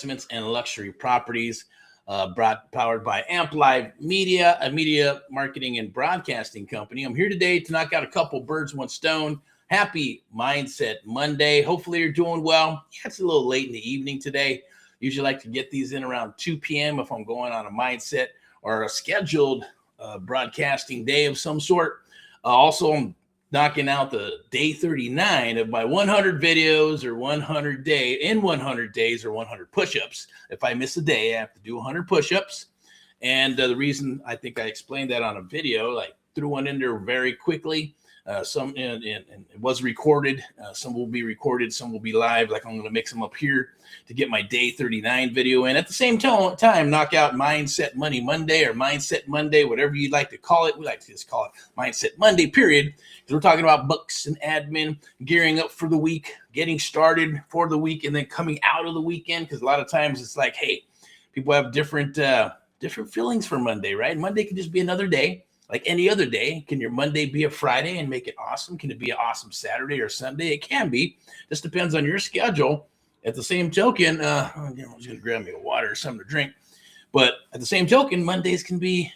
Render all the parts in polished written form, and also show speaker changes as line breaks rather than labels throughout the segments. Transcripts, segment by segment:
investments and luxury properties. Powered by Amp Live Media, a media marketing and broadcasting company. I'm here today to knock out a couple birds, one stone. Happy Mindset Monday. Hopefully you're doing well. Yeah, it's a little late in the evening today. Usually like to get these in around 2 p.m. if I'm going on a mindset or a scheduled broadcasting day of some sort. Also, I'm knocking out the day 39 of my 100 videos or 100 days or 100 push-ups. If I miss a day, I have to do 100 push-ups. And the reason, I think I explained that on a video, like threw one in there very quickly. And it was recorded. Some will be recorded, some will be live. Like I'm going to mix them up here to get my day 39 video in. At the same time, knock out Mindset Money Monday or Mindset Monday, whatever you'd like to call it. We like to just call it Mindset Monday, period. Because we're talking about books and admin, gearing up for the week, getting started for the week, and then coming out of the weekend. Because a lot of times it's like, hey, people have different feelings for Monday, right? Monday can just be another day. Like any other day. Can your Monday be a Friday and make it awesome? Can it be an awesome Saturday or Sunday? It can be. Just depends on your schedule. At the same token, I'm just going to grab me a water or something to drink. But at the same token, Mondays can be,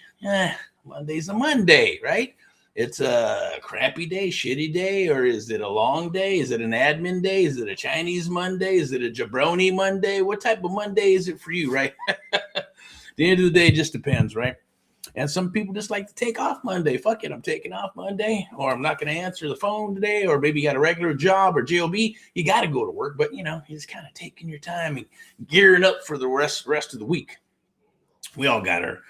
Monday's a Monday, right? It's a crappy day, shitty day, or is it a long day? Is it an admin day? Is it a Chinese Monday? Is it a Jabrone Monday? What type of Monday is it for you, right? At the end of the day, it just depends, right? And some people just like to take off Monday. Fuck it, I'm taking off Monday, or I'm not going to answer the phone today, or maybe you got a regular job or JOB. You got to go to work, but you're just kind of taking your time and gearing up for the rest of the week. We all got our,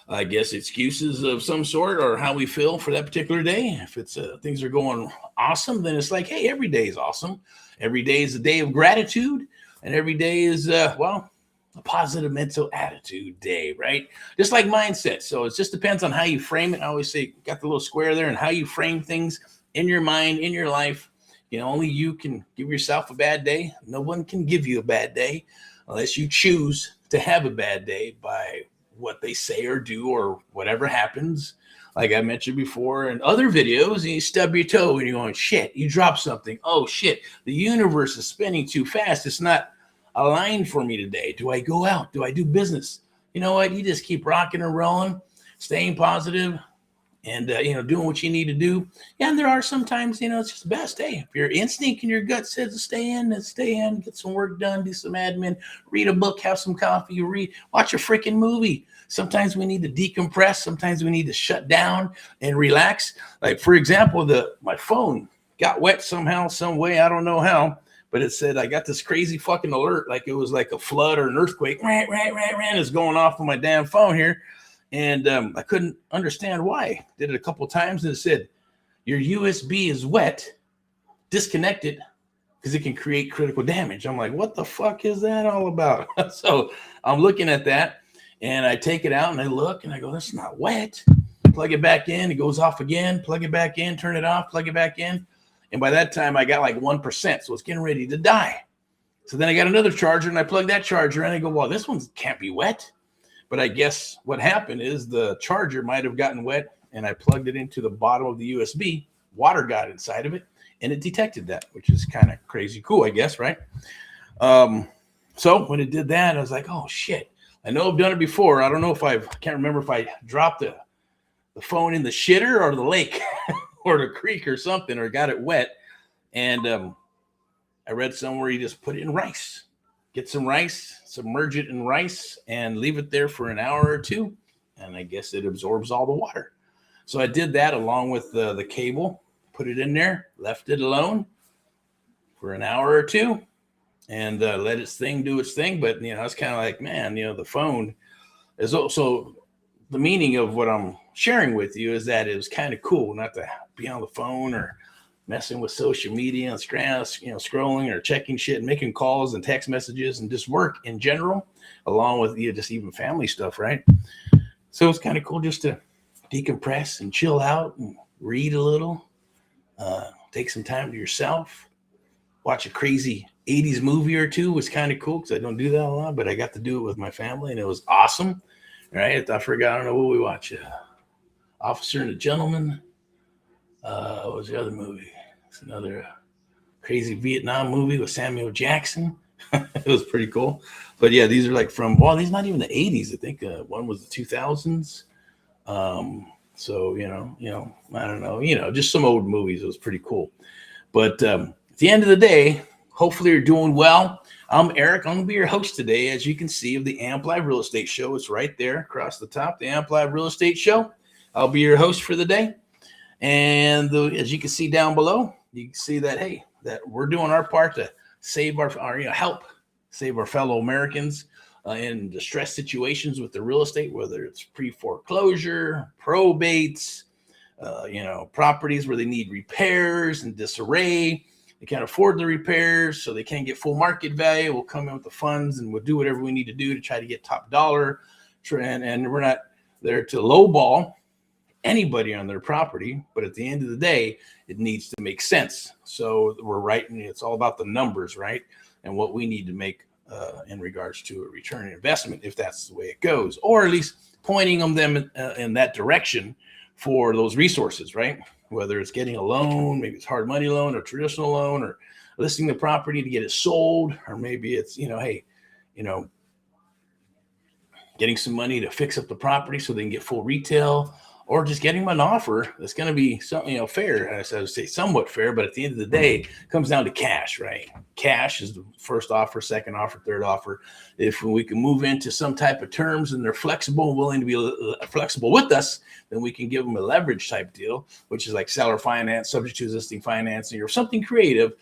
I guess, excuses of some sort or how we feel for that particular day. If it's things are going awesome, then it's like, hey, every day is awesome. Every day is a day of gratitude, and every day is, a positive mental attitude day, right? Just like mindset. So it just depends on how you frame it. I always say, got the little square there, and how you frame things in your mind, in your life. Only you can give yourself a bad day. No one can give you a bad day unless you choose to have a bad day by what they say or do or whatever happens. Like I mentioned before in other videos, you stub your toe and you're going, shit, you dropped something. Oh, shit, the universe is spinning too fast. It's not aligned for me today. Do I go out? Do I do business? You know what? You just keep rocking and rolling, staying positive, and doing what you need to do. Yeah, and there are sometimes, it's just best. Hey, if your instinct and your gut says to stay in, then stay in, get some work done, do some admin, read a book, have some coffee, watch a freaking movie. Sometimes we need to decompress. Sometimes we need to shut down and relax. Like, for example, my phone got wet somehow, some way. I don't know how. But it said I got this crazy fucking alert, like it was like a flood or an earthquake. Is going off on my damn phone here, and I couldn't understand why. Did it a couple times, and it said your USB is wet, disconnected, because it can create critical damage. I'm like, what the fuck is that all about? So I'm looking at that, and I take it out and I look and I go, that's not wet. Plug it back in, it goes off again. Plug it back in, turn it off, plug it back in. And by that time, I got like 1%, so it's getting ready to die. So then I got another charger, and I plug that charger in. I go, well, this one can't be wet. But I guess what happened is the charger might have gotten wet, and I plugged it into the bottom of the USB. Water got inside of it, and it detected that, which is kind of crazy cool, I guess, right? So when it did that, I was like, oh, shit. I know I've done it before. I don't know I can't remember if I dropped the phone in the shitter or the lake. Or the creek or something, or got it wet. And I read somewhere you just put it in rice. Get some rice, submerge it in rice, and leave it there for an hour or two. And I guess it absorbs all the water. So I did that along with the cable, put it in there, left it alone for an hour or two, and let its thing do its thing. But, it's kind of like, man, the phone is also the meaning of what I'm sharing with you is that it was kind of cool not to be on the phone or messing with social media and scrolling or checking shit and making calls and text messages and just work in general, along with just even family stuff, right? So it's kind of cool just to decompress and chill out and read a little, take some time to yourself, watch a crazy 80s movie or two was kind of cool because I don't do that a lot, but I got to do it with my family and it was awesome. Right? I forgot. I don't know what we watch. Officer and a Gentleman. What was the other movie? It's another crazy Vietnam movie with Samuel Jackson. It was pretty cool. But yeah, these are like from, well, these not even the 80s. I think one was the 2000s. So, I don't know, just some old movies. It was pretty cool. But at the end of the day, hopefully you're doing well. I'm Eric. I'm going to be your host today, as you can see, of the Amp Live Real Estate Show. It's right there across the top, the Amp Live Real Estate Show. I'll be your host for the day. And as you can see down below, you can see that, hey, that we're doing our part to save our help save our fellow Americans in distressed situations with the real estate, whether it's pre-foreclosure, probates, properties where they need repairs and disarray. They can't afford the repairs, so they can't get full market value. We'll come in with the funds and we'll do whatever we need to do to try to get top dollar. And we're not there to lowball anybody on their property, but at the end of the day, it needs to make sense. So we're writing, it's all about the numbers, right? And what we need to make in regards to a return on investment, if that's the way it goes, or at least pointing them in that direction for those resources, right? Whether it's getting a loan, maybe it's hard money loan or traditional loan, or listing the property to get it sold, or maybe it's, getting some money to fix up the property so they can get full retail, or just getting them an offer that's going to be something, fair. I would say somewhat fair, but at the end of the day, it comes down to cash, right? Cash is the first offer, second offer, third offer. If we can move into some type of terms and they're flexible and willing to be flexible with us, then we can give them a leverage type deal, which is like seller finance, subject to existing financing, or something creative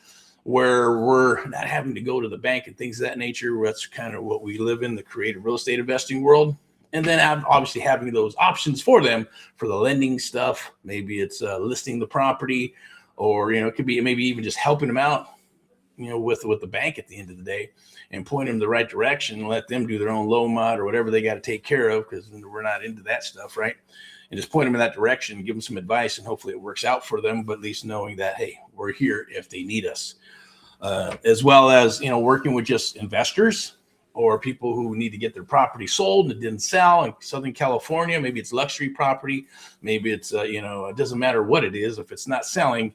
where we're not having to go to the bank and things of that nature. That's kind of what we live in, the creative real estate investing world. And then obviously having those options for them for the lending stuff. Maybe it's listing the property, or, it could be maybe even just helping them out, with the bank at the end of the day, and point them in the right direction and let them do their own loan mod or whatever they got to take care of, because we're not into that stuff, right? And just point them in that direction, give them some advice, and hopefully it works out for them, but at least knowing that, hey, we're here if they need us. As well as, working with just investors or people who need to get their property sold and it didn't sell in Southern California. Maybe it's luxury property. Maybe it's, it doesn't matter what it is. If it's not selling,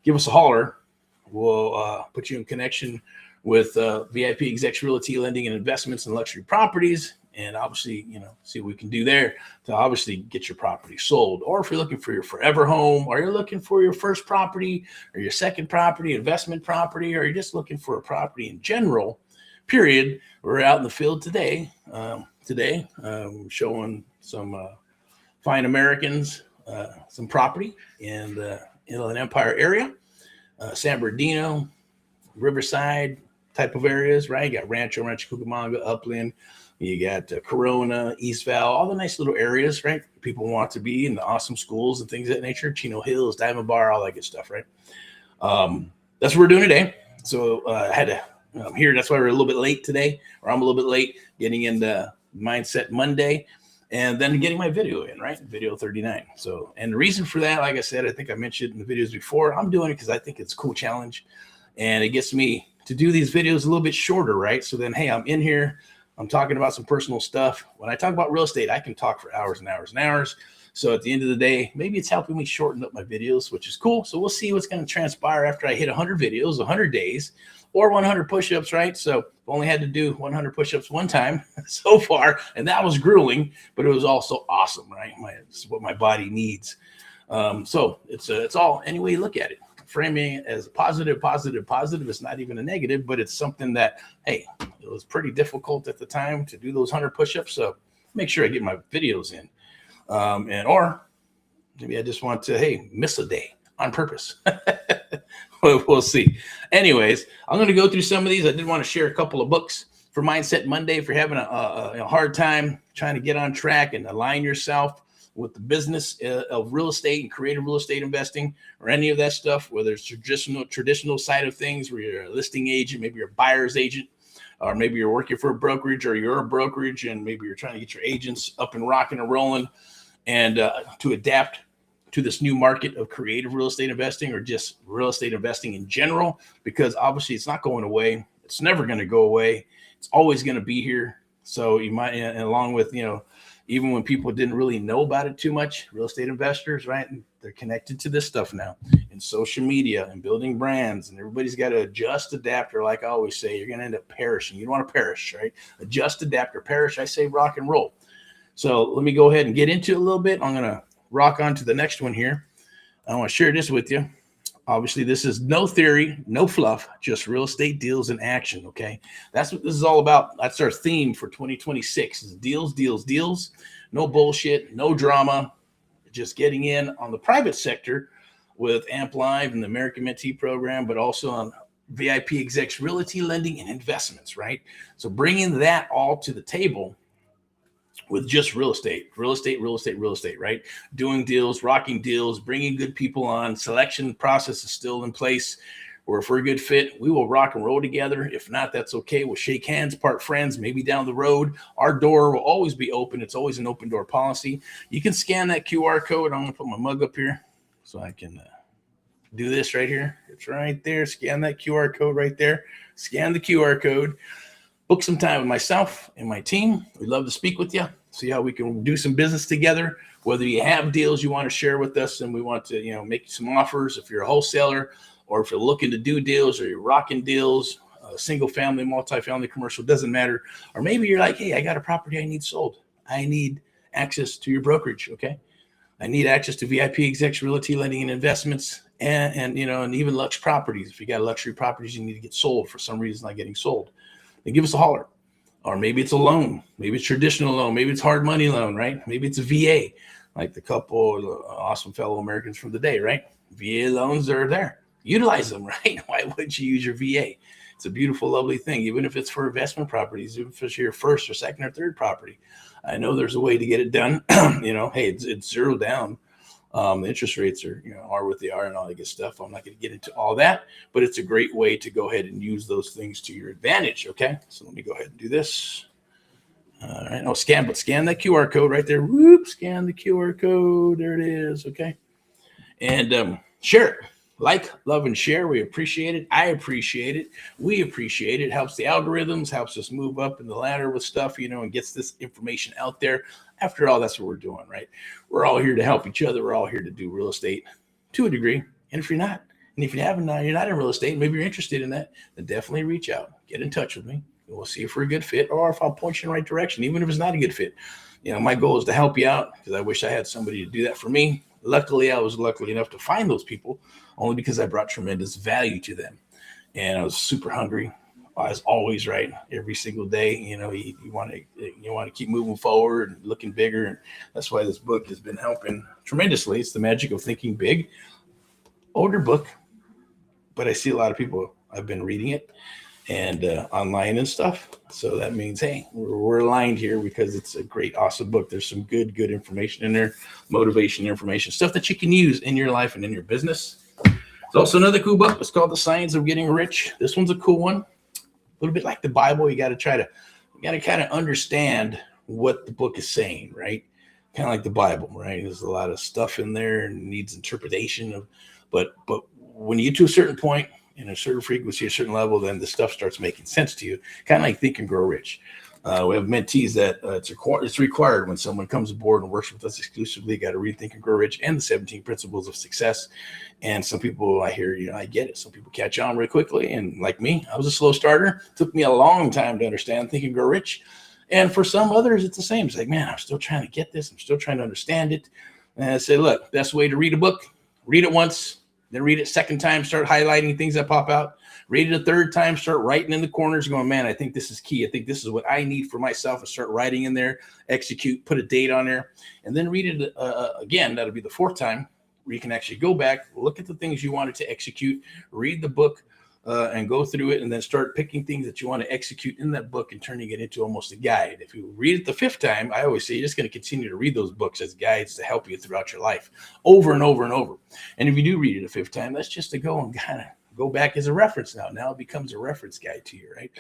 give us a holler. We'll put you in connection with VIPeXecs Realty Lending and Investments in Luxury Properties. And obviously, see what we can do there to obviously get your property sold. Or if you're looking for your forever home, or you're looking for your first property or your second property, investment property, or you're just looking for a property in general, period. We're out in the field today, showing some fine Americans some property in the Inland Empire area, San Bernardino, Riverside type of areas, right? You got Rancho Cucamonga, Upland. You got Corona, East Val, all the nice little areas, right? People want to be in the awesome schools and things of that nature. Chino Hills, Diamond Bar, all that good stuff, right? That's what we're doing today. So I had to, I'm here. That's why we're a little bit late today, or I'm a little bit late getting into Mindset Monday and then getting my video in, right? Video 39. So, and the reason for that, like I said, I think I mentioned in the videos before, I'm doing it because I think it's a cool challenge and it gets me to do these videos a little bit shorter, right? So then, hey, I'm in here. I'm talking about some personal stuff. When I talk about real estate, I can talk for hours and hours and hours. So at the end of the day, maybe it's helping me shorten up my videos, which is cool. So we'll see what's going to transpire after I hit 100 videos, 100 days, or 100 push-ups, right? So I've only had to do 100 push-ups one time so far, and that was grueling, but it was also awesome, right? It's what my body needs. So it's all any way you look at it. Framing it as positive. It's not even a negative, but it's something that, hey, it was pretty difficult at the time to do those 100 push-ups. So make sure I get my videos in. Or maybe I just want to, hey, miss a day on purpose. We'll see. Anyways, I'm going to go through some of these. I did want to share a couple of books for Mindset Monday. If you're having a hard time trying to get on track and align yourself with the business of real estate and creative real estate investing, or any of that stuff, whether it's traditional side of things where you're a listing agent, maybe you're a buyer's agent, or maybe you're working for a brokerage, or you're a brokerage and maybe you're trying to get your agents up and rocking and rolling, and to adapt to this new market of creative real estate investing, or just real estate investing in general, because obviously it's not going away. It's never going to go away. It's always going to be here. So you might, and along with, even when people didn't really know about it too much, real estate investors, right? They're connected to this stuff now in social media and building brands, and everybody's got to adjust, adapt, or like I always say, you're going to end up perishing. You don't want to perish, right? Adjust, adapt, or perish. I say rock and roll. So let me go ahead and get into it a little bit. I'm going to rock on to the next one here. I want to share this with you. Obviously, this is no theory, no fluff, just real estate deals in action, okay? That's what this is all about. That's our theme for 2026 is deals, deals, deals. No bullshit, no drama. Just getting in on the private sector with AMP Live and the American Mentee program, but also on VIPeXecs Realty Lending and Investments, right? So bringing that all to the table with just real estate, right? Doing deals, rocking deals, bringing good people on. Selection process is still in place. Or if we're a good fit, we will rock and roll together. If not, that's okay. We'll shake hands, part friends, maybe down the road. Our door will always be open. It's always an open door policy. You can scan that QR code. I'm going to put my mug up here so I can do this right here. It's right there. Scan that QR code right there. Scan the QR code. Book some time with myself and my team. We'd love to speak with you. See how we can do some business together. Whether you have deals you want to share with us and we want to, make some offers. If you're a wholesaler or if you're looking to do deals or you're rocking deals, single family, multifamily, commercial, doesn't matter. Or maybe you're like, hey, I got a property I need sold. I need access to your brokerage. Okay. I need access to VIPeXecs Realty Lending and Investments and even Lux properties. If you got luxury properties you need to get sold for some reason not getting sold, then give us a holler. Or maybe it's a loan. Maybe it's traditional loan. Maybe it's hard money loan, right? Maybe it's a VA, like the couple awesome fellow Americans from the day, right? VA loans are there. Utilize them, right? Why wouldn't you use your VA? It's a beautiful, lovely thing, even if it's for investment properties, even if it's your first or second or third property. I know there's a way to get it done. Hey, it's zero down. The interest rates are what they are and all that good stuff. I'm not going to get into all that, but it's a great way to go ahead and use those things to your advantage. Okay. So let me go ahead and do this. All right. No, scan that QR code right there. Whoop, scan the QR code. There it is. Okay. And share it. Like, love, and share. We appreciate it. I appreciate it. We appreciate it. Helps the algorithms, helps us move up in the ladder with stuff, and gets this information out there. After all, that's what we're doing, right? We're all here to help each other. We're all here to do real estate to a degree. And if you're not, and if you haven't, you're not in real estate, maybe you're interested in that, then definitely reach out. Get in touch with me. And we'll see if we're a good fit or if I'll point you in the right direction, even if it's not a good fit. My goal is to help you out because I wish I had somebody to do that for me. Luckily, I was lucky enough to find those people only because I brought tremendous value to them. And I was super hungry. As always, right? Every single day, you want to keep moving forward and looking bigger. And that's why this book has been helping tremendously. It's The Magic of Thinking Big. Older book, but I see a lot of people have been reading it and online and stuff. So that means, hey, we're aligned here because it's a great, awesome book. There's some good information in there, motivation information, stuff that you can use in your life and in your business. There's also another cool book. It's called The Science of Getting Rich. This one's a cool one. A little bit like the Bible. You got to kind of understand what the book is saying, right? Kind of like the Bible, right? There's a lot of stuff in there and needs interpretation but when you get to a certain point in a certain frequency, a certain level, then the stuff starts making sense to you. Kind of like Think and Grow Rich. We have mentees that it's required when someone comes aboard and works with us exclusively. Got to read Think and Grow Rich and the 17 Principles of Success. And some people I hear, I get it. Some people catch on really quickly. And like me, I was a slow starter. It took me a long time to understand Think and Grow Rich. And for some others, it's the same. It's like, man, I'm still trying to get this. I'm still trying to understand it. And I say, look, best way to read a book, read it once, then read it second time, start highlighting things that pop out. Read it a third time, start writing in the corners, going, man, I think this is key. I think this is what I need for myself. And start writing in there, execute, put a date on there, and then read it again. That'll be the fourth time where you can actually go back, look at the things you wanted to execute, read the book, and go through it, and then start picking things that you want to execute in that book and turning it into almost a guide. If you read it the fifth time, I always say you're just going to continue to read those books as guides to help you throughout your life over and over and over. And if you do read it a fifth time, that's just to go and kind of go back as a reference now. Now it becomes a reference guide to you, right?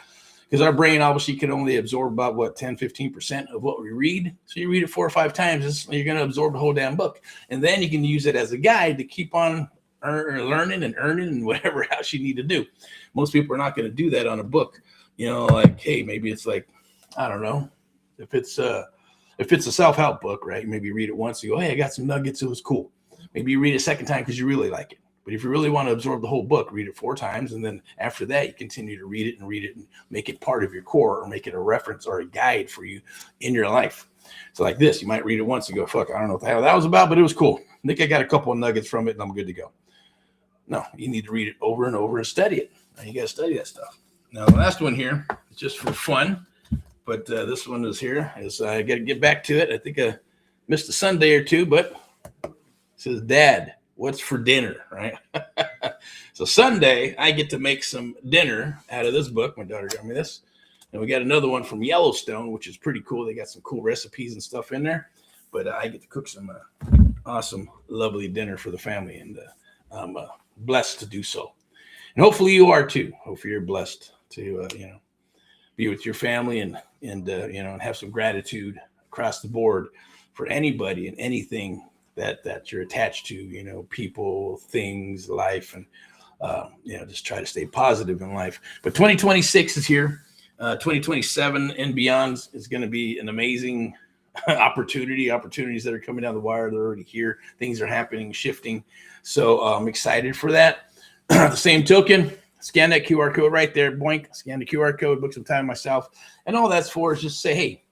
Because our brain obviously can only absorb about 10, 15% of what we read. So you read it 4 or 5 times, you're going to absorb the whole damn book. And then you can use it as a guide to keep on learning and earning and whatever else you need to do. Most people are not going to do that on a book. Like, hey, maybe it's like I don't know, if it's a self-help book, right? Maybe read it once, you go, hey, I got some nuggets, it was cool. Maybe you read it a second time because you really like it. But if you really want to absorb the whole book, read it 4 times. And then after that, you continue to read it and make it part of your core, or make it a reference or a guide for you in your life. So like this, you might read it once and go, fuck, I don't know what the hell that was about, but it was cool. I think I got a couple of nuggets from it and I'm good to go. No, you need to read it over and over and study it. Now you got to study that stuff. Now, the last one here is just for fun, but this one is here. I got to get back to it. I think I missed a Sunday or two, but it says, Dad, what's for dinner, right? So Sunday, I get to make some dinner out of this book. My daughter got me this. And we got another one from Yellowstone, which is pretty cool. They got some cool recipes and stuff in there. But I get to cook some awesome, lovely dinner for the family. And I'm blessed to do so. And hopefully you are too. Hopefully you're blessed to, be with your family and have some gratitude across the board for anybody and anything that you're attached to, people, things, life, and, just try to stay positive in life. But 2026 is here. 2027 and beyond is going to be an amazing opportunities that are coming down the wire. They're already here. Things are happening, shifting. So I'm excited for that. The same token, scan that QR code right there. Boink, scan the QR code, book some time myself. And all that's for is just say, hey,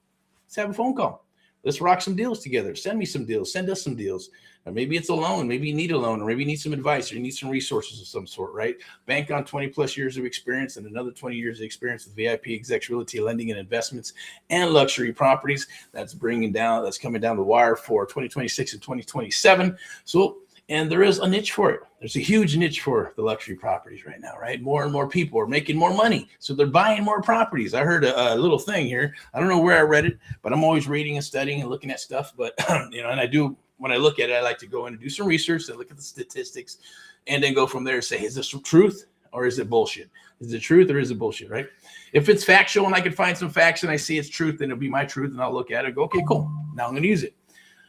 let's have a phone call. Let's rock some deals together. Send me some deals. Send us some deals. Or maybe it's a loan. Maybe you need a loan, or maybe you need some advice, or you need some resources of some sort, right? Bank on 20 plus years of experience and another 20 years of experience with VIPeXecs Realty, lending and investments and luxury properties. That's coming down the wire for 2026 and 2027. So, and there is a niche for it. There's a huge niche for the luxury properties right now, right? More and more people are making more money, so they're buying more properties. I heard a little thing here. I don't know where I read it, but I'm always reading and studying and looking at stuff. But, and I do, when I look at it, I like to go in and do some research and look at the statistics and then go from there and say, is this truth or is it bullshit? Is it truth or is it bullshit, right? If it's factual and I can find some facts and I see it's truth, then it'll be my truth and I'll look at it and go, okay, cool. Now I'm going to use it.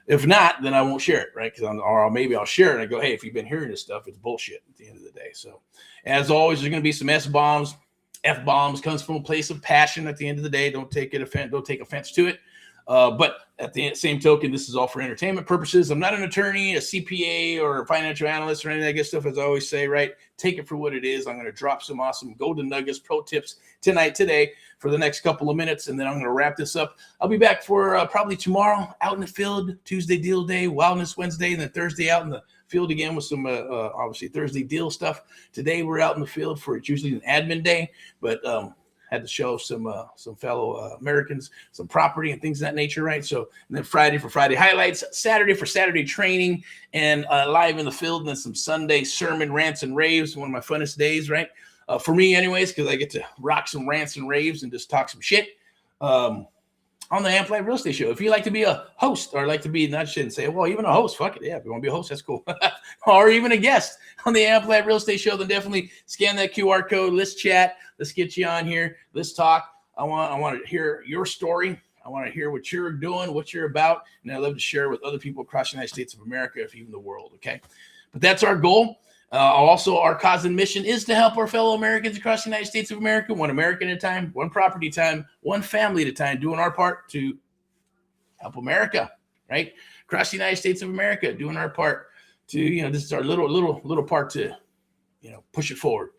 If not, then I won't share it, right? Or maybe I'll share it and I go, hey, if you've been hearing this stuff, it's bullshit at the end of the day. So as always, there's going to be some S-bombs. F-bombs comes from a place of passion at the end of the day. Don't take offense to it. But at the same token, this is all for entertainment purposes. I'm not an attorney, a CPA, or a financial analyst or any of that good stuff, as I always say, right? Take it for what it is. I'm going to drop some awesome golden nuggets, pro tips today for the next couple of minutes, and then I'm going to wrap this up. I'll be back for probably tomorrow out in the field, Tuesday deal day, Wildness Wednesday, and then Thursday out in the field again with some obviously Thursday deal stuff. Today we're out in the field for it's usually an admin day, but had to show some fellow Americans some property and things of that nature, right? So, and then Friday for Friday highlights, Saturday for Saturday training, and live in the field, and then some Sunday sermon rants and raves, one of my funnest days, right? For me anyways, because I get to rock some rants and raves and just talk some shit on the Amplified Real Estate Show. If you like to be a host or like to be, not shit and say, well, even a host, fuck it. Yeah, if you want to be a host, that's cool. Or even a guest on the Amplified Real Estate Show, then definitely scan that QR code. Let's chat. Let's get you on here. Let's talk. I want to hear your story. I want to hear what you're doing, what you're about. And I love to share with other people across the United States of America, if even the world. Okay. But that's our goal. Also, our cause and mission is to help our fellow Americans across the United States of America, one American at a time, one property at a time, one family at a time, doing our part to help America, right? Across the United States of America, doing our part to, this is our little part to, push it forward.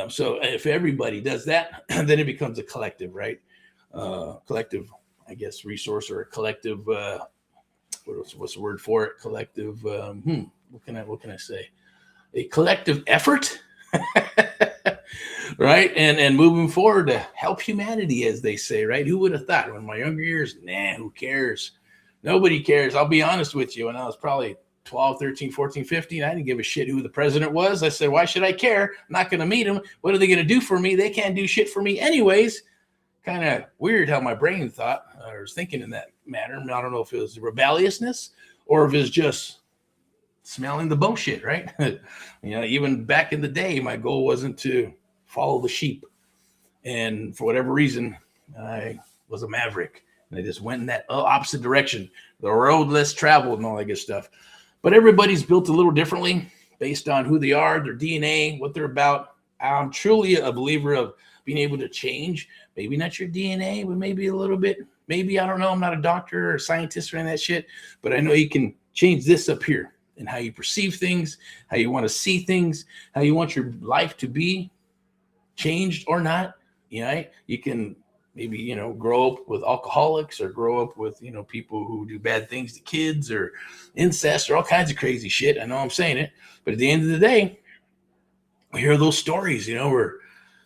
So if everybody does that, then it becomes a collective, right? Collective, I guess, resource, or a collective, what's the word for it? Collective, what can I say? A collective effort, right? And moving forward to help humanity, as they say, right? Who would have thought in my younger years, who cares? Nobody cares. I'll be honest with you. When I was probably 12, 13, 14, 15, I didn't give a shit who the president was. I said, why should I care? I'm not going to meet him. What are they going to do for me? They can't do shit for me anyways. Kind of weird how my brain thought or was thinking in that manner. I don't know if it was rebelliousness or if it's just smelling the bullshit, right? Even back in the day, my goal wasn't to follow the sheep. And for whatever reason, I was a maverick. And I just went in that opposite direction, the road less traveled and all that good stuff. But everybody's built a little differently based on who they are, their DNA, what they're about. I'm truly a believer of being able to change, maybe not your DNA, but maybe a little bit. Maybe, I don't know, I'm not a doctor or a scientist or any of that shit, but I know you can change this up here and how you perceive things, how you want to see things, how you want your life to be changed or not. You can maybe, grow up with alcoholics or grow up with, people who do bad things to kids or incest or all kinds of crazy shit. I know I'm saying it, but at the end of the day, we hear those stories, where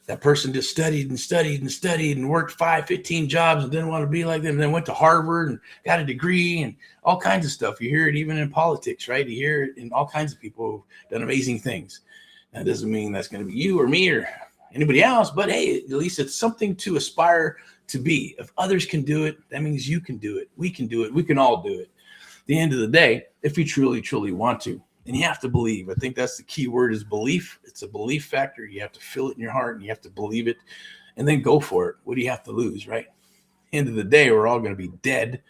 that person just studied and studied and studied and worked 15 jobs and didn't want to be like them. And then went to Harvard and got a degree and all kinds of stuff. You hear it even in politics, right? You hear it in all kinds of people who've done amazing things. That doesn't mean that's going to be you or me or anybody else, but hey, at least it's something to aspire to be. If others can do it, that means you can do it. We can do it. We can all do it. At the end of the day, if you truly, truly want to. And you have to believe. I think that's the key word is belief. It's a belief factor. You have to feel it in your heart and you have to believe it and then go for it. What do you have to lose, right? End of the day, we're all going to be dead,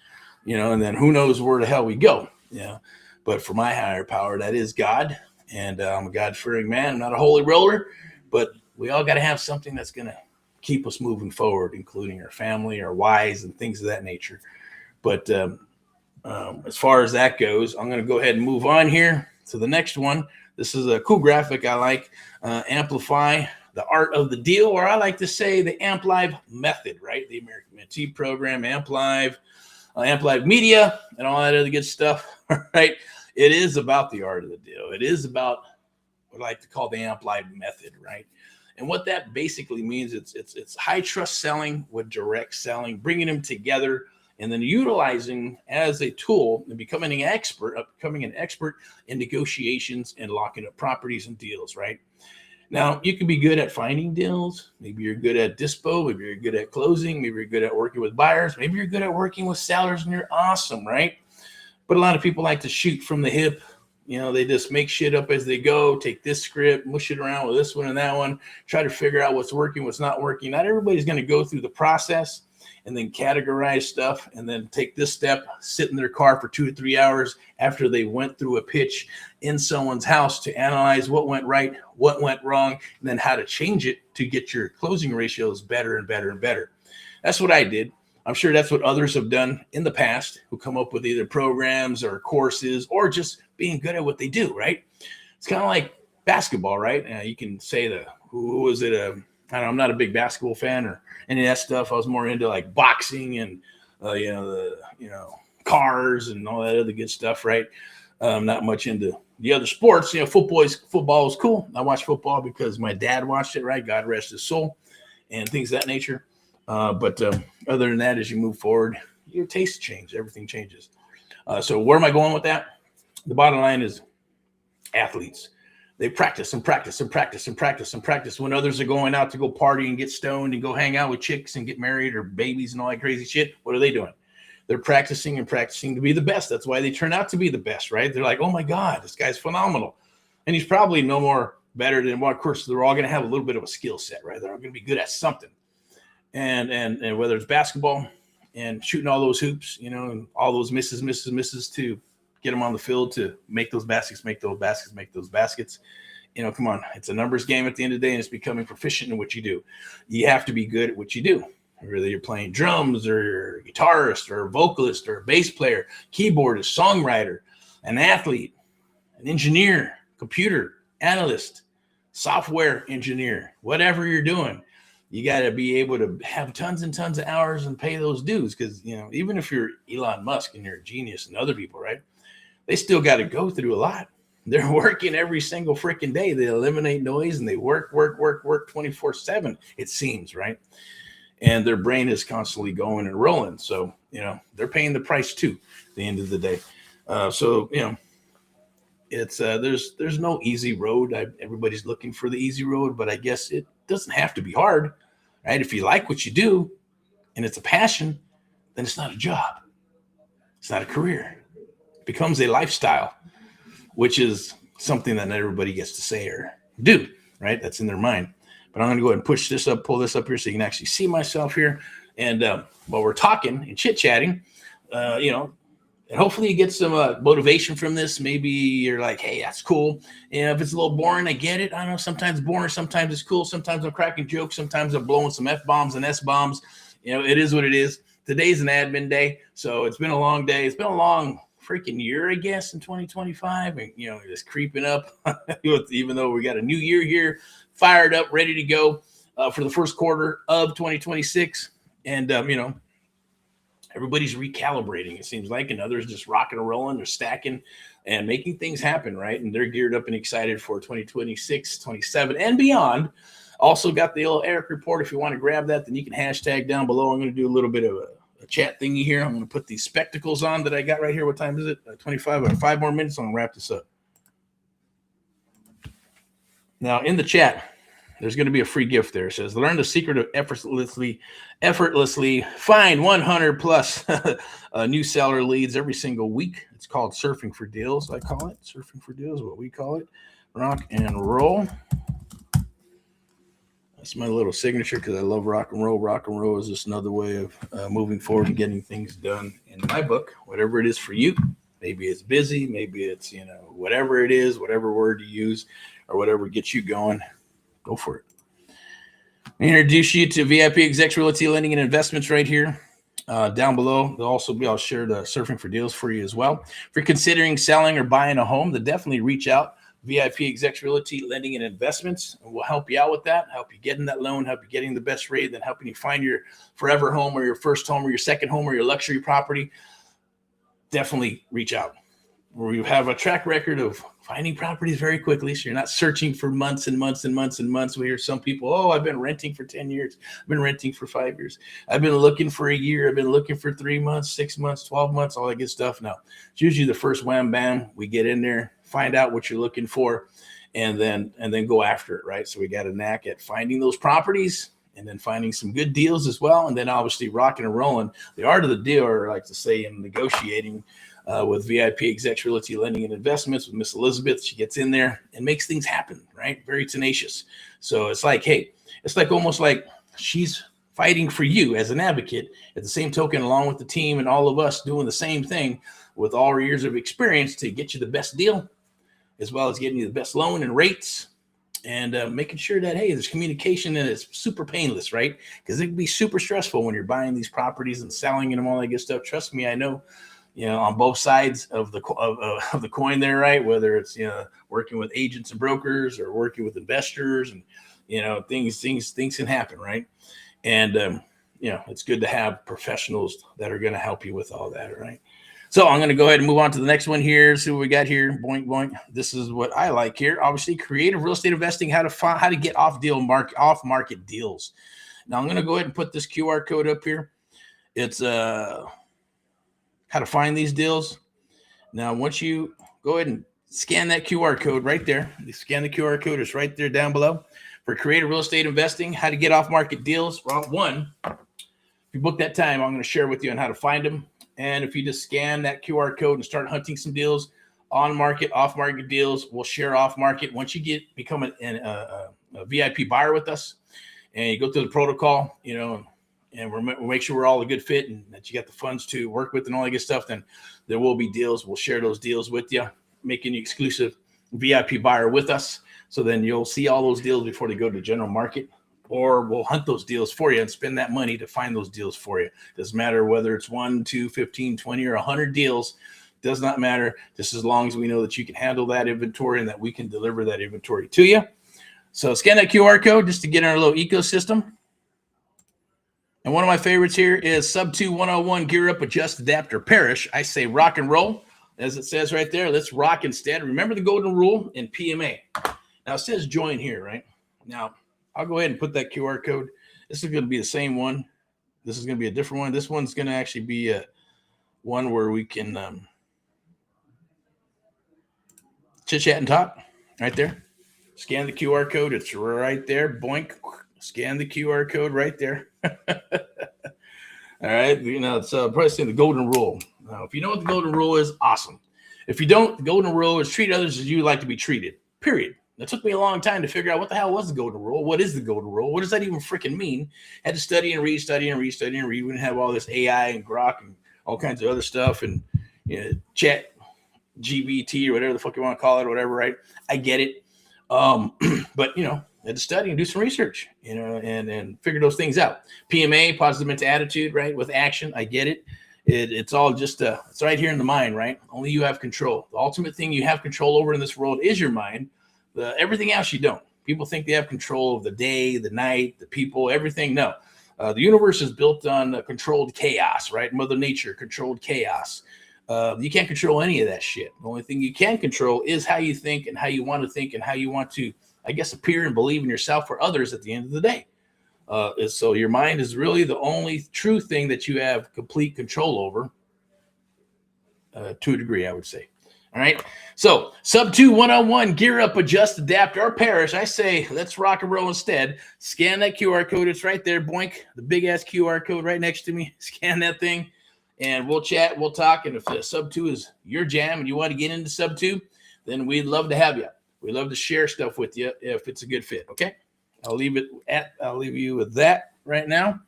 and then who knows where the hell we go, But for my higher power, that is God. And I'm a God-fearing man. I'm not a holy roller, but we all got to have something that's going to keep us moving forward, including our family, our wives, and things of that nature. But as far as that goes, I'm going to go ahead and move on here to the next one. This is a cool graphic I like. Amplify the art of the deal, or I like to say the Amp Live method, right? The American Mentee Program, Amp Live Media, and all that other good stuff, right? It is about the art of the deal. It is about what I like to call the Amp Live method, right? And what that basically means, it's high trust selling with direct selling, bringing them together, and then utilizing as a tool and becoming an expert in negotiations and locking up properties and deals, right? Now, you can be good at finding deals. Maybe you're good at dispo. Maybe you're good at closing. Maybe you're good at working with buyers. Maybe you're good at working with sellers and you're awesome, right? But a lot of people like to shoot from the hip. They just make shit up as they go, take this script, mush it around with this one and that one, try to figure out what's working, what's not working. Not everybody's going to go through the process and then categorize stuff and then take this step, sit in their car for 2 to 3 hours after they went through a pitch in someone's house to analyze what went right, what went wrong, and then how to change it to get your closing ratios better and better and better. That's what I did. I'm sure that's what others have done in the past who come up with either programs or courses or just being good at what they do, right? It's kind of like basketball, right? You can say who was it? I don't know, I'm not a big basketball fan or any of that stuff. I was more into like boxing and, cars and all that other good stuff, right? Not much into the other sports. Football is cool. I watch football because my dad watched it, right? God rest his soul and things of that nature. But other than that, as you move forward, your taste changes. Everything changes. So where am I going with that? The bottom line is athletes. They practice and practice and practice and practice and practice when others are going out to go party and get stoned and go hang out with chicks and get married or babies and all that crazy shit. What are they doing? They're practicing and practicing to be the best. That's why they turn out to be the best, right? They're like, oh my God, this guy's phenomenal. And he's probably no more better than one. Of course, they're all going to have a little bit of a skill set, right? They're all going to be good at something. And whether it's basketball and shooting all those hoops, and all those misses to get them on the field to make those baskets. Come on. It's a numbers game at the end of the day, and it's becoming proficient in what you do. You have to be good at what you do. Whether you're playing drums or you're a guitarist or a vocalist or a bass player, keyboardist, songwriter, an athlete, an engineer, computer analyst, software engineer, whatever you're doing, you got to be able to have tons and tons of hours and pay those dues. Because, even if you're Elon Musk and you're a genius and other people, right, they still got to go through a lot. They're working every single freaking day. They eliminate noise and they work 24/7, it seems, right? And their brain is constantly going and rolling. So, they're paying the price too at the end of the day. It's there's no easy road. Everybody's looking for the easy road, but I guess it doesn't have to be hard, right? If you like what you do and it's a passion, then it's not a job. It's not a career. It becomes a lifestyle, which is something that not everybody gets to say or do, right? That's in their mind. But I'm going to go ahead and pull this up here so you can actually see myself here. And while we're talking and chit-chatting, And hopefully you get some motivation from this. Maybe you're like, hey, that's cool. And if it's a little boring, I get it. I know sometimes boring, sometimes it's cool. Sometimes I'm cracking jokes. Sometimes I'm blowing some F-bombs and S-bombs. It is what it is. Today's an admin day. So it's been a long day. It's been a long freaking year, I guess, in 2025. And, it's creeping up, even though we got a new year here, fired up, ready to go for the first quarter of 2026. And, everybody's recalibrating, it seems like, and others just rocking and rolling. They're stacking and making things happen, right? And they're geared up and excited for 2026, 27, and beyond. Also got the old Erick Report. If you want to grab that, then you can hashtag down below. I'm going to do a little bit of a chat thingy here. I'm going to put these spectacles on that I got right here. What time is it? 25 or 5 more minutes. I'm going to wrap this up. Now, in the chat, there's going to be a free gift there. It says, learn the secret of effortlessly find 100 plus new seller leads every single week. It's called Surfing for Deals. I call it Surfing for Deals, what we call it. Rock and roll. That's my little signature because I love rock and roll. Rock and roll is just another way of moving forward and getting things done in my book, whatever it is for you. Maybe it's busy. Maybe it's, whatever it is, whatever word you use or whatever gets you going. Go for it. I introduce you to VIPeXecs Realty Lending and Investments right here. Down below, I'll share the Surfing for Deals for you as well. If you're considering selling or buying a home, then definitely reach out. VIPeXecs Realty Lending and Investments, and we'll help you out with that, help you getting that loan, help you getting the best rate, then helping you find your forever home or your first home or your second home or your luxury property. Definitely reach out. We have a track record of finding properties very quickly, so you're not searching for months and months and months and months. We hear some people, I've been renting for 10 years. I've been renting for 5 years. I've been looking for a year. I've been looking for 3 months, 6 months, 12 months, all that good stuff. No, it's usually the first wham, bam. We get in there, find out what you're looking for, and then go after it, right? So we got a knack at finding those properties and then finding some good deals as well, and then obviously rocking and rolling. The art of the deal, or I like to say, in negotiating with VIPeXecs Realty Lending and Investments with Miss Elizabeth. She gets in there and makes things happen, right? Very tenacious. So it's like, hey, it's like almost like she's fighting for you as an advocate. At the same token, along with the team and all of us doing the same thing with all our years of experience to get you the best deal, as well as getting you the best loan and rates, and making sure that, hey, there's communication and it's super painless, right? Because it can be super stressful when you're buying these properties and selling and all that good stuff. Trust me, I know. On both sides of the coin there, right? Whether it's, working with agents and brokers or working with investors, and, things can happen, right? And, it's good to have professionals that are going to help you with all that, right? So I'm going to go ahead and move on to the next one here. See what we got here. Boink, boink. This is what I like here. Obviously, creative real estate investing, how to get off market deals. Now I'm going to go ahead and put this QR code up here. It's how to find these deals. Now, once you go ahead and scan that QR code right there, you scan the QR code, it's right there down below for creative real estate investing, how to get off market deals. Round one, if you book that time, I'm going to share with you on how to find them. And if you just scan that QR code and start hunting some deals, on market, off market deals, we'll share off market. Once you become a VIP buyer with us and you go through the protocol, and we'll make sure we're all a good fit and that you got the funds to work with and all that good stuff, then there will be deals. We'll share those deals with you, making you exclusive VIP buyer with us. So then you'll see all those deals before they go to the general market, or we'll hunt those deals for you and spend that money to find those deals for you. Doesn't matter whether it's 1, 2, 15, 20, or 100 deals. Does not matter. Just as long as we know that you can handle that inventory and that we can deliver that inventory to you. So scan that QR code just to get in our little ecosystem. And one of my favorites here is Subto 101, gear up, adjust, adapt, or perish. I say rock and roll, as it says right there. Let's rock instead. Remember the golden rule in PMA. Now, it says join here, right? Now, I'll go ahead and put that QR code. This is going to be the same one. This is going to be a different one. This one's going to actually be a one where we can chit-chat and talk right there. Scan the QR code. It's right there. Boink. Scan the QR code right there. All right. It's probably saying the golden rule. Now, if you know what the golden rule is, awesome. If you don't, the golden rule is treat others as you like to be treated, period. That took me a long time to figure out what the hell was the golden rule. What is the golden rule? What does that even freaking mean? Had to study and read. We didn't have all this AI and Grok and all kinds of other stuff. And, chat GBT or whatever the fuck you want to call it, or whatever, right? I get it. But I had to study and do some research, and figure those things out. PMA, positive mental attitude, right? With action, I get it. It's all just it's right here in the mind, right? Only you have control. The ultimate thing you have control over in this world is your mind. Everything else you don't. People think they have control of the day, the night, the people, everything. No. The universe is built on controlled chaos, right? Mother Nature, controlled chaos. You can't control any of that shit. The only thing you can control is how you think and how you want to think and how you want to, I guess, appear and believe in yourself for others at the end of the day. So your mind is really the only true thing that you have complete control over, to a degree, I would say. All right. So Subto 101, gear up, adjust, adapt, or perish. I say, let's rock and roll instead. Scan that QR code. It's right there. Boink. The big ass QR code right next to me. Scan that thing and we'll chat. We'll talk. And if Subto is your jam and you want to get into Subto, then we'd love to have you. We'd love to share stuff with you if it's a good fit. Okay. I'll leave you with that right now.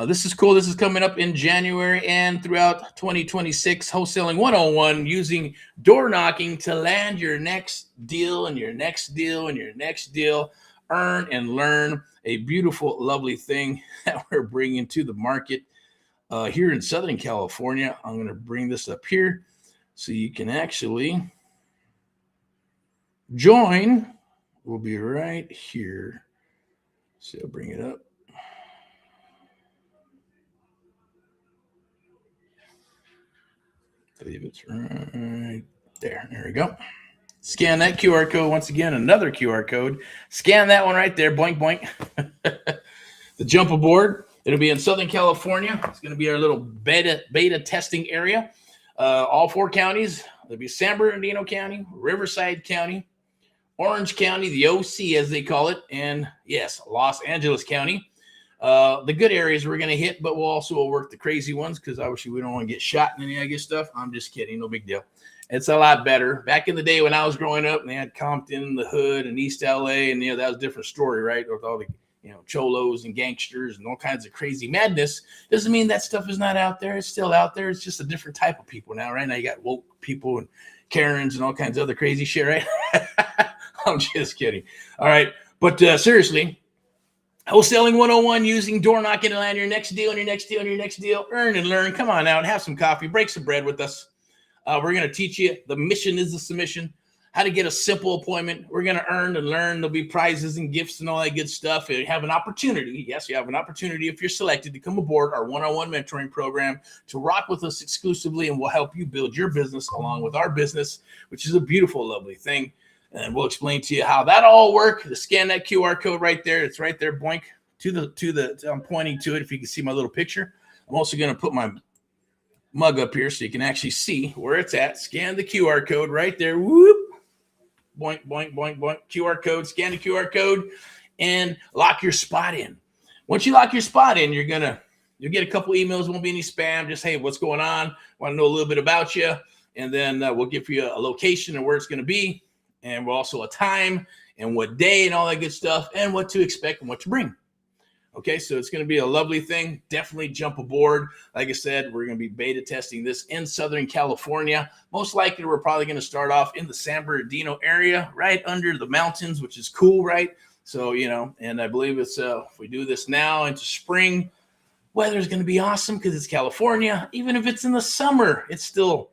This is cool. This is coming up in January and throughout 2026. Wholesaling 101, using door knocking to land your next deal and your next deal and your next deal. Earn and learn, a beautiful, lovely thing that we're bringing to the market here in Southern California. I'm going to bring this up here so you can actually join. We'll be right here. So I'll bring it up. I believe it's right there. There we go. Scan that QR code. Once again, another QR code. Scan that one right there. Boink, boink. The jump aboard. It'll be in Southern California. It's going to be our little beta testing area. All 4 counties. There'll be San Bernardino County, Riverside County, Orange County, the OC as they call it, and yes, Los Angeles County. The good areas we're going to hit, but we'll also work the crazy ones because obviously we don't want to get shot in any of that stuff. I'm just kidding. No big deal. It's a lot better. Back in the day when I was growing up and they had Compton, the Hood, and East LA, and that was a different story, right? With all the cholos and gangsters and all kinds of crazy madness. Doesn't mean that stuff is not out there. It's still out there. It's just a different type of people now, right? Now you got woke people and Karens and all kinds of other crazy shit, right? I'm just kidding. All right. But seriously, Wholesaling 101, using door knocking to land your next deal and your next deal and your next deal. Earn and learn. Come on out, have some coffee, break some bread with us. We're going to teach you. The mission is the submission. How to get a simple appointment. We're going to earn and learn. There'll be prizes and gifts and all that good stuff. You have an opportunity. Yes, you have an opportunity if you're selected to come aboard our one-on-one mentoring program to rock with us exclusively, and we'll help you build your business along with our business, which is a beautiful, lovely thing. And we'll explain to you how that all works. Just scan that QR code right there. It's right there. Boink I'm pointing to it. If you can see my little picture, I'm also going to put my mug up here so you can actually see where it's at. Scan the QR code right there. Whoop. Boink, boink, boink, boink. QR code. Scan the QR code and lock your spot in. Once you lock your spot in, you'll get a couple emails. Won't be any spam. Just, hey, what's going on? Want to know a little bit about you. And then we'll give you a location and where it's going to be. And we're also a time and what day and all that good stuff and what to expect and what to bring. Okay, so it's going to be a lovely thing. Definitely jump aboard. Like I said, we're going to be beta testing this in Southern California. Most likely, we're probably going to start off in the San Bernardino area, right under the mountains, which is cool, right? So, and I believe it's if we do this now into spring, weather's going to be awesome because it's California. Even if it's in the summer, it's still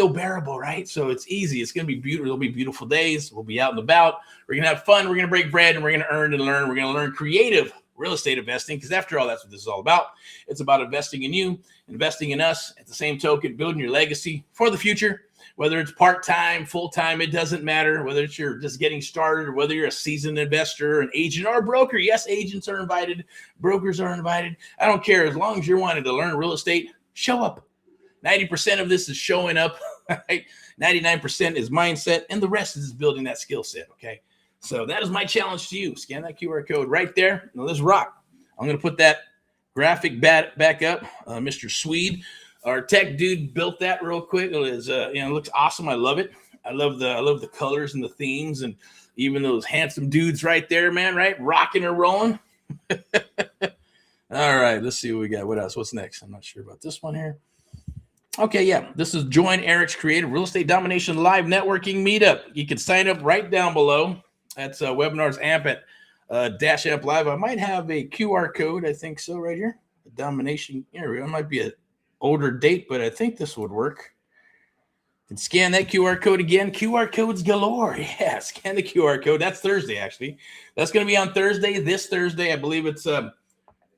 bearable, right? So it's easy. It's going to be beautiful. It'll be beautiful days. We'll be out and about. We're going to have fun. We're going to break bread, and we're going to earn and learn. We're going to learn creative real estate investing, because after all, that's what this is all about. It's about investing in you, investing in us. At the same token, building your legacy for the future, whether it's part-time, full-time, it doesn't matter. Whether it's you're just getting started or whether you're a seasoned investor, an agent, or a broker. Yes, agents are invited. Brokers are invited. I don't care. As long as you're wanting to learn real estate, show up. 90% of this is showing up, right? 99% is mindset, and the rest is building that skill set, okay? So that is my challenge to you. Scan that QR code right there. Now let's rock. I'm going to put that graphic back up. Mr. Swede, our tech dude, built that real quick. It is, it looks awesome. I love it. I love the colors and the themes, and even those handsome dudes right there, man, right? Rocking and rolling. All right, let's see what we got. What else? What's next? I'm not sure about this one here. Okay, yeah. This is Join Erick's Creative Real Estate Domination Live Networking Meetup. You can sign up right down below. That's webinars amp at Dash Amp Live. I might have a QR code. I think so right here. Domination. Here, it might be an older date, but I think this would work. And scan that QR code again. QR codes galore. Yeah, scan the QR code. That's Thursday, actually. That's going to be on Thursday. This Thursday, I believe it's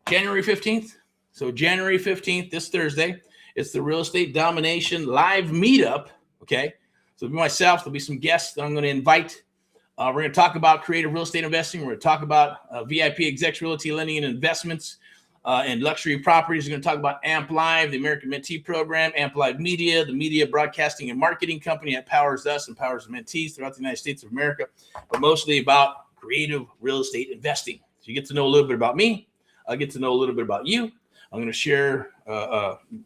January 15th. So January 15th, this Thursday. It's the Real Estate Domination Live Meetup, okay? So it'll be myself. There'll be some guests that I'm going to invite. We're going to talk about creative real estate investing. We're going to talk about VIPeXecs Realty Lending and Investments and luxury properties. We're going to talk about AMP Live, the American Mentee Program, AMP Live Media, the media broadcasting and marketing company that powers us and powers mentees throughout the United States of America, but mostly about creative real estate investing. So you get to know a little bit about me. I'll get to know a little bit about you. I'm going to share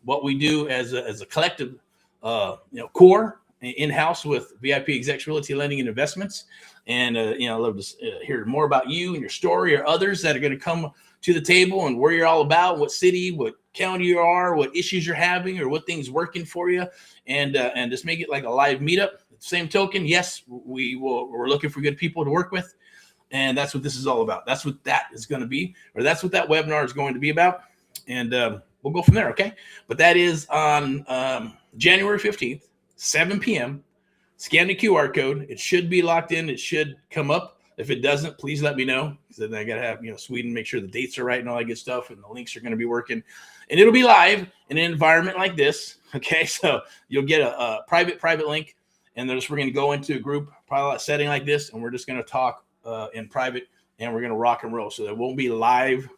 what we do as a collective, core in-house with VIPeXecs Realty Lending and Investments. And, I'd love to hear more about you and your story, or others that are going to come to the table and where you're all about, what city, what county you are, what issues you're having, or what things working for you. And just make it like a live meetup. Same token, yes, we're looking for good people to work with. And that's what this is all about. That's what that is going to be, or that's what that webinar is going to be about. And we'll go from there, okay? But that is on January 15th, 7 p.m. Scan the QR code. It should be locked in. It should come up. If it doesn't, please let me know, because then I got to have, Sweden, make sure the dates are right and all that good stuff, and the links are going to be working. And it'll be live in an environment like this, okay? So you'll get a private link, and we're going to go into a group setting like this, and we're just going to talk in private, and we're going to rock and roll. So it won't be live.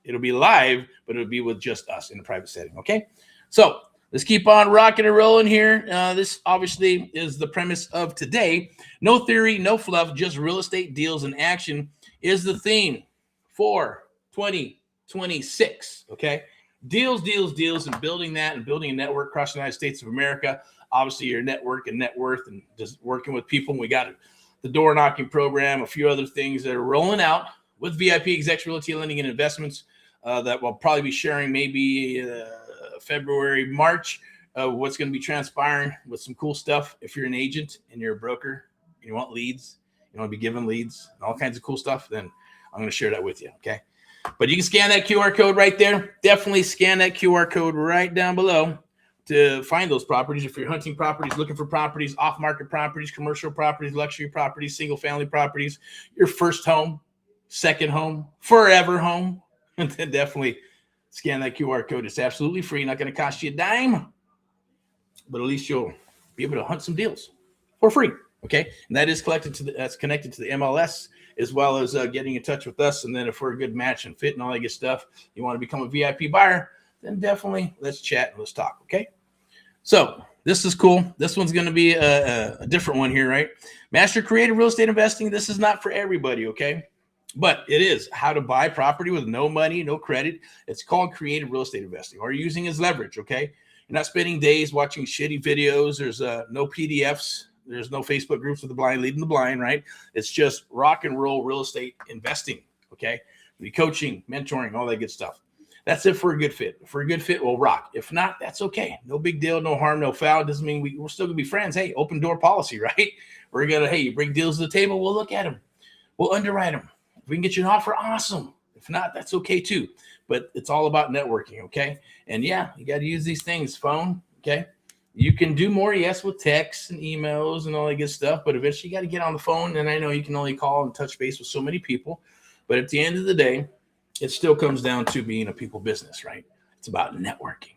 It'll be live, but it'll be with just us in a private setting, okay? So let's keep on rocking and rolling here. This obviously is the premise of today. No theory, no fluff, just real estate deals in action is the theme for 2026, okay? Deals, and building that and building a network across the United States of America. Obviously, your network and net worth and just working with people. We got the door knocking program, a few other things that are rolling out with VIPeXecs Realty Lending and Investments that we'll probably be sharing maybe February, March, what's going to be transpiring with some cool stuff. If you're an agent and you're a broker and you want leads, you want to be given leads and all kinds of cool stuff, then I'm going to share that with you, okay? But you can scan that QR code right there. Definitely scan that QR code right down below to find those properties. If you're hunting properties, looking for properties, off-market properties, commercial properties, luxury properties, single-family properties, your first home, second home, forever home, and then definitely scan that QR code. It's absolutely free, not going to cost you a dime, but at least you'll be able to hunt some deals for free, okay? And that is connected to the MLS, as well as getting in touch with us. And then if we're a good match and fit and all that good stuff, you want to become a VIP buyer, then definitely let's chat and let's talk, okay? So this is cool. This one's going to be a different one here, right? Master creative real estate investing. This is not for everybody, okay? But it is how to buy property with no money, no credit. It's called creative real estate investing, or using as leverage, okay? You're not spending days watching shitty videos. There's no PDFs. There's no Facebook groups with the blind leading the blind, right? It's just rock and roll real estate investing, okay? The coaching, mentoring, all that good stuff. That's it for a good fit. For a good fit, we'll rock. If not, that's okay. No big deal, no harm, no foul. Doesn't mean we're still going to be friends. Hey, open door policy, right? We're going to, hey, you bring deals to the table, we'll look at them. We'll underwrite them. If we can get you an offer, awesome. If not, that's okay too. But it's all about networking, okay? And yeah, you got to use these things, phone, okay? You can do more, yes, with texts and emails and all that good stuff, but eventually you got to get on the phone. And I know you can only call and touch base with so many people, but at the end of the day, it still comes down to being a people business, right? It's about networking.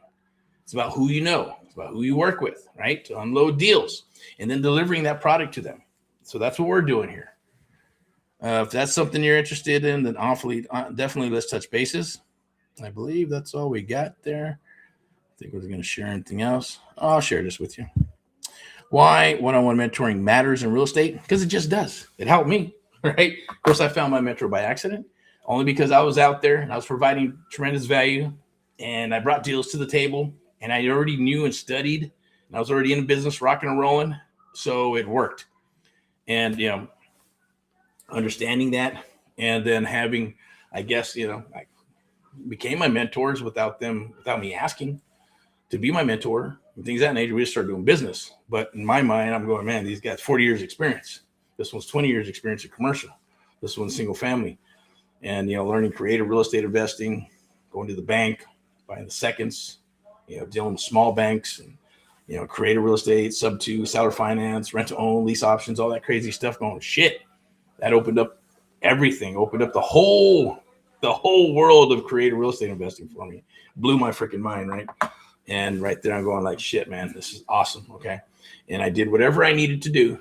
It's about who you know. It's about who you work with, right? To unload deals and then delivering that product to them. So that's what we're doing here. If that's something you're interested in, then definitely let's touch bases. I believe that's all we got there. I think we're going to share anything else. I'll share this with you. Why one-on-one mentoring matters in real estate? Because it just does. It helped me, right? Of course, I found my mentor by accident, only because I was out there and I was providing tremendous value, and I brought deals to the table, and I already knew and studied, and I was already in business, rocking and rolling, so it worked. And, understanding that, and then having, I guess, I became my mentors without me asking to be my mentor. and things of that nature. We just started doing business. But in my mind, I'm going, man, these guys 40 years experience. This one's 20 years experience in commercial. This one's single family. And, learning creative real estate investing, going to the bank, buying the seconds, dealing with small banks and, creative real estate, Subto, seller finance, rent to own, lease options, all that crazy stuff going, shit. That opened up everything, opened up the whole world of creative real estate investing for me. Blew my freaking mind, right? And right there, I'm going like, shit, man, this is awesome. Okay. And I did whatever I needed to do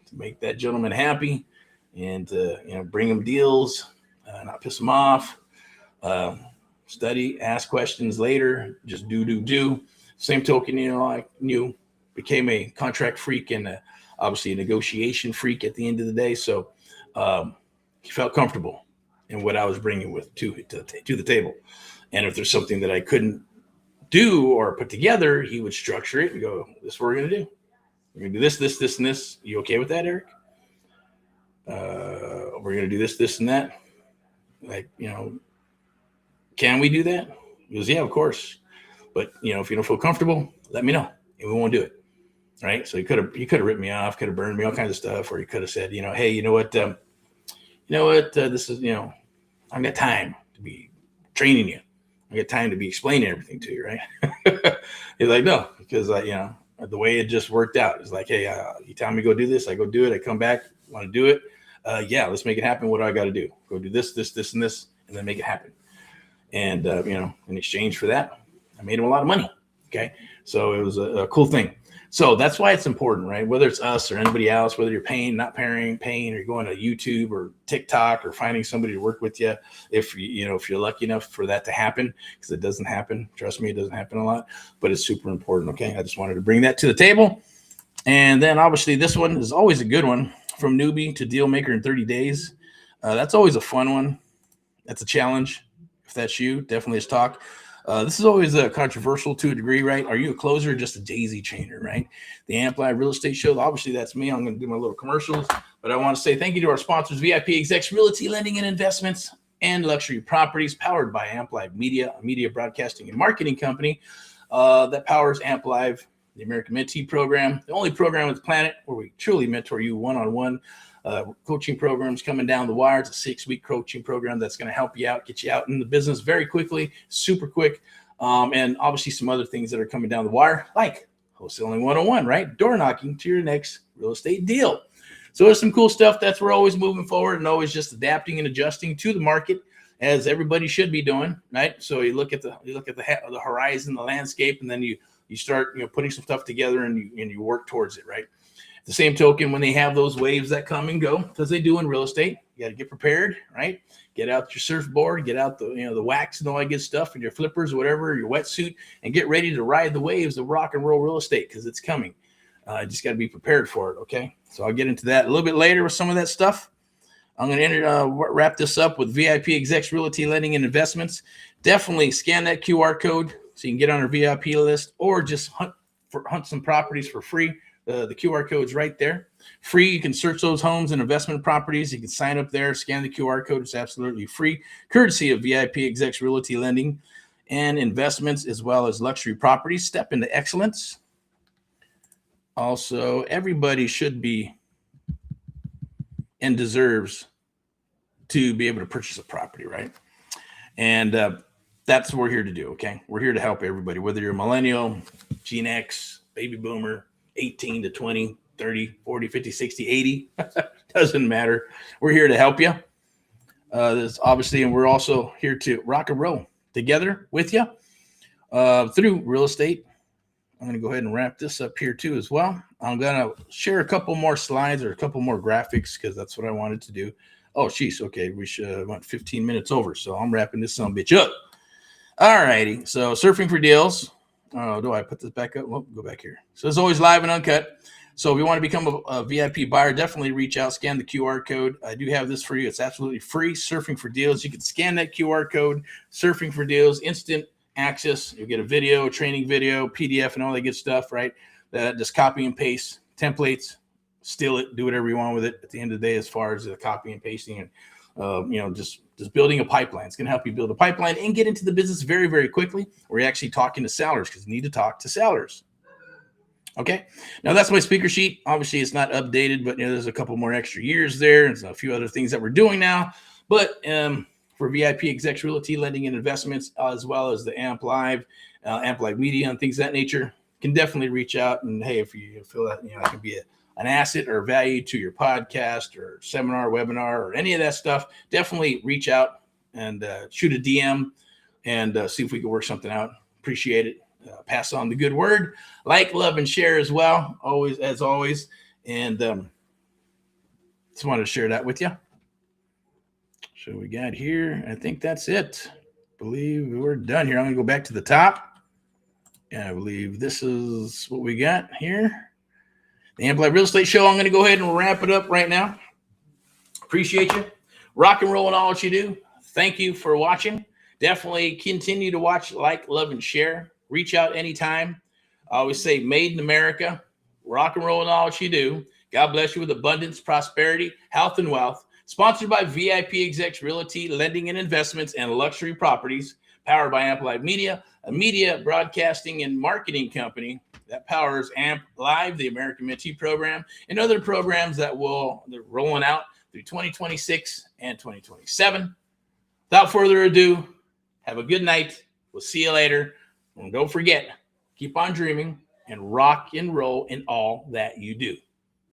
to make that gentleman happy and, bring him deals, not piss him off, study, ask questions later, just do. Same token, I became a contract freak and obviously a negotiation freak at the end of the day. So he felt comfortable in what I was bringing to the table. And if there's something that I couldn't do or put together, he would structure it and go, this is what we're going to do. We're going to do this, and this. You okay with that, Eric? We're going to do this, and that. Like, can we do that? He goes, yeah, of course. But, if you don't feel comfortable, let me know and we won't do it. Right. So he could have ripped me off, could have burned me, all kinds of stuff. Or he could have said, hey, you know what? This is, I've got time to be training you. I got time to be explaining everything to you. Right. He's like, no, because the way it just worked out is like, hey, you tell me to go do this. I go do it. I come back, want to do it. Yeah, let's make it happen. What do I got to do? Go do this, and this, and then make it happen. And, in exchange for that, I made him a lot of money. Okay. So it was a cool thing. So that's why it's important, right? Whether it's us or anybody else, whether you're paying, not paying, or you're going to YouTube or TikTok or finding somebody to work with you. If you're lucky enough for that to happen, because it doesn't happen. Trust me, it doesn't happen a lot, but it's super important. Okay. I just wanted to bring that to the table. And then obviously this one is always a good one. From newbie to deal maker in 30 days. That's always a fun one. That's a challenge. If that's you, definitely let's talk. This is always controversial to a degree, right? Are you a closer or just a daisy chainer, right? The Amplify Real Estate Show, obviously that's me. I'm going to do my little commercials, but I want to say thank you to our sponsors, VIPeXecs Realty Lending and Investments and Luxury Properties, powered by Amplify Media, a media broadcasting and marketing company that powers Amplify, the American Mentee Program, the only program on the planet where we truly mentor you one-on-one. Coaching programs coming down the wire. It's a 6-week coaching program that's going to help you out, get you out in the business very quickly, super quick. And obviously some other things that are coming down the wire, like Wholesaling 101, right? Door knocking to your next real estate deal. So there's some cool stuff. That's we're always moving forward and always just adapting and adjusting to the market, as everybody should be doing, right? So you look at the horizon, the landscape, and then you start putting some stuff together and you work towards it, right? The same token, when they have those waves that come and go, because they do in real estate, you got to get prepared, right? Get out your surfboard, get out the wax and all that good stuff, and your flippers, whatever, your wetsuit, and get ready to ride the waves of rock and roll real estate, because it's coming. Just got to be prepared for it, okay? So I'll get into that a little bit later with some of that stuff. I'm going to wrap this up with VIPeXecs Realty Lending and Investments. Definitely scan that QR code so you can get on our VIP list, or just hunt some properties for free. The QR code's right there. Free. You can search those homes and investment properties. You can sign up there, scan the QR code. It's absolutely free. Courtesy of VIPeXecs Realty Lending and Investments, as well as luxury properties. Step into excellence. Also, everybody should be and deserves to be able to purchase a property, right? And that's what we're here to do, okay? We're here to help everybody, whether you're a millennial, Gen X, baby boomer, 18 to 20, 30, 40, 50, 60, 80. Doesn't matter. We're here to help you. This obviously, and we're also here to rock and roll together with you through real estate. I'm going to go ahead and wrap this up here too as well. I'm going to share a couple more slides or a couple more graphics because that's what I wanted to do. Oh, geez. Okay. We should went 15 minutes over. So I'm wrapping this son of a bitch up. All righty. So surfing for deals. Do I put this back up? Well, go back here. So it's always live and uncut. So if you want to become a VIP buyer, definitely reach out, scan the QR code. I do have this for you. It's absolutely free. Surfing for Deals. You can scan that QR code. Surfing for Deals, instant access. You'll get a video, a training video, PDF, and all that good stuff, right? Just copy and paste templates, steal it, do whatever you want with it at the end of the day as far as the copy and pasting and, just building a pipeline. It's going to help you build a pipeline and get into the business very, very quickly. We're actually talking to sellers because you need to talk to sellers. Okay. Now that's my speaker sheet. Obviously, it's not updated, but there's a couple more extra years there and a few other things that we're doing now. But for VIPeXecs Realty Lending and Investments, as well as the Amp Live Media, and things of that nature, can definitely reach out. And hey, if you feel that it can be an asset or value to your podcast or seminar, webinar, or any of that stuff, definitely reach out and shoot a DM and see if we can work something out. Appreciate it. Pass on the good word, like, love, and share as well, always, as always. And just wanted to share that with you. So we got here, I think that's it. Believe we're done here. I'm going to go back to the top. And I believe this is what we got here. The Amp Live Real Estate Show. I'm going to go ahead and wrap it up right now. Appreciate you. Rock and roll in all that you do. Thank you for watching. Definitely continue to watch, like, love, and share. Reach out anytime. I always say made in America. Rock and roll in all that you do. God bless you with abundance, prosperity, health, and wealth. Sponsored by VIPeXecs Realty, Lending and Investments, and Luxury Properties. Powered by Amp Live Media, a media broadcasting and marketing company that powers Amp Live, the American Mentee Program, and other programs that they're rolling out through 2026 and 2027. Without further ado, have a good night. We'll see you later. And don't forget, keep on dreaming and rock and roll in all that you do.